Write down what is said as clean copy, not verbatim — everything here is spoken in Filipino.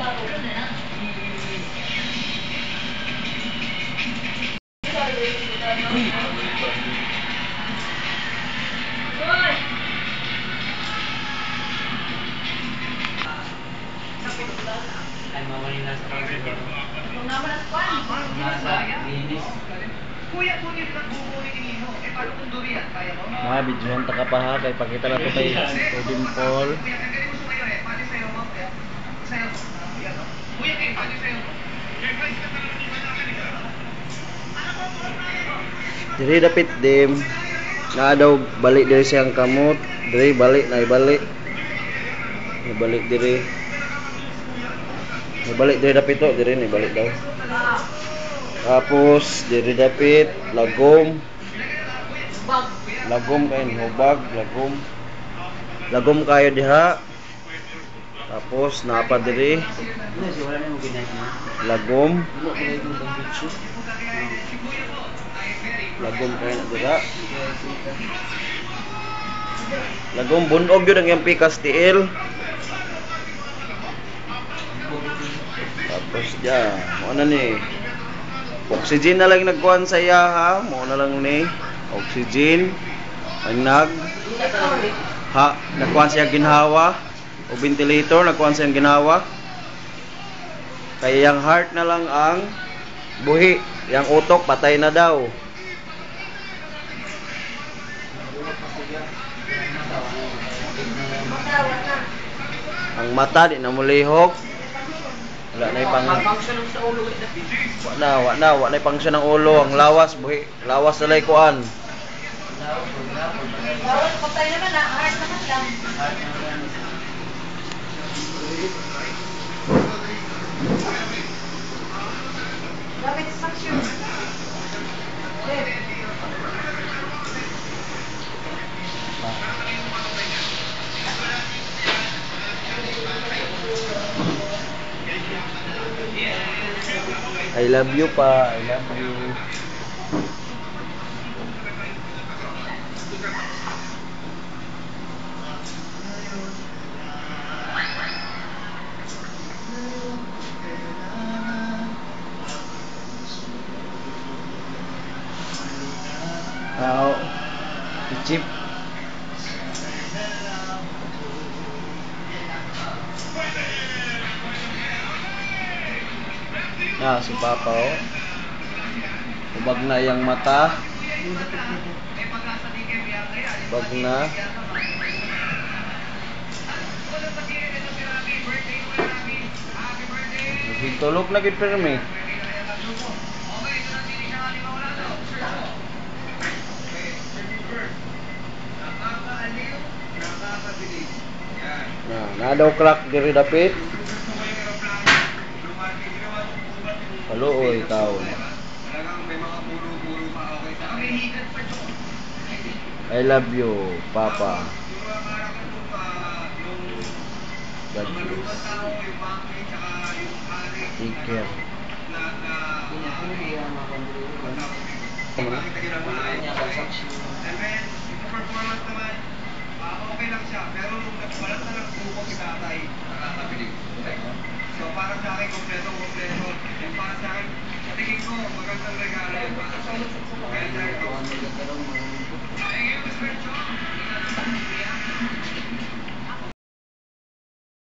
Ay, mawalin na sa pagkakas. Kung naman ang kwan, nasa linis. Kuya, kunin lang bubuhay ni Nino. Eh, paano kung durian? Kaya mo? Mga bidyon taka pa ha, kay pakita na to kay Odin Paul. Kuya, ang galing mo sumayo eh. Pati sa'yo mo, kuya. Sa'yo mo. Kuya, kayo, pati sa'yo mo. Diri dapit dim. Na daw balik diri siyang kamot. Diri balik na ibalik. Ibalik diri. Ibalik diri dapit to, diri ni balik daw. Tapos diri dapit lagom. Lagom kayo hubag, lagom. Lagom kayo diha. Tapos napa diri. Lagom. Lagom kayo na diha. Lagom bunog yun ang yung pikas tiil. Tapos dyan, ano ni oxygen na lang nagkuhan sa iya ha. Muna lang ni oxygen ang nagkuhan siya ginhawa o ventilator, nagkuhan siya ginhawa. Kaya yung heart na lang ang buhi, yung utok patay na daw. Ang mata di na mulihok. Wala na ipang wala na function ng ulo. Ang lawas buhi, lawas na lay kuan. Lawas patay naman na, heart naman lang. Dapat function. I love you pa, I love you. Chip. Si Papa oh. Ubag na yung mata. Ubag na. Tulog na gid permi. Na daw clock diri dapit. Haluoy tao. I love you, Papa. God bless. Take care. Okay lang siya, pero nung nagbalat na lang buko si tatay, nakakabilig. So para sa akin, kompleto. And para sa akin, sa tingin ko, magandang regalo yun para sa akin. Kaya dahil ko, ay ngayon, Mr. John,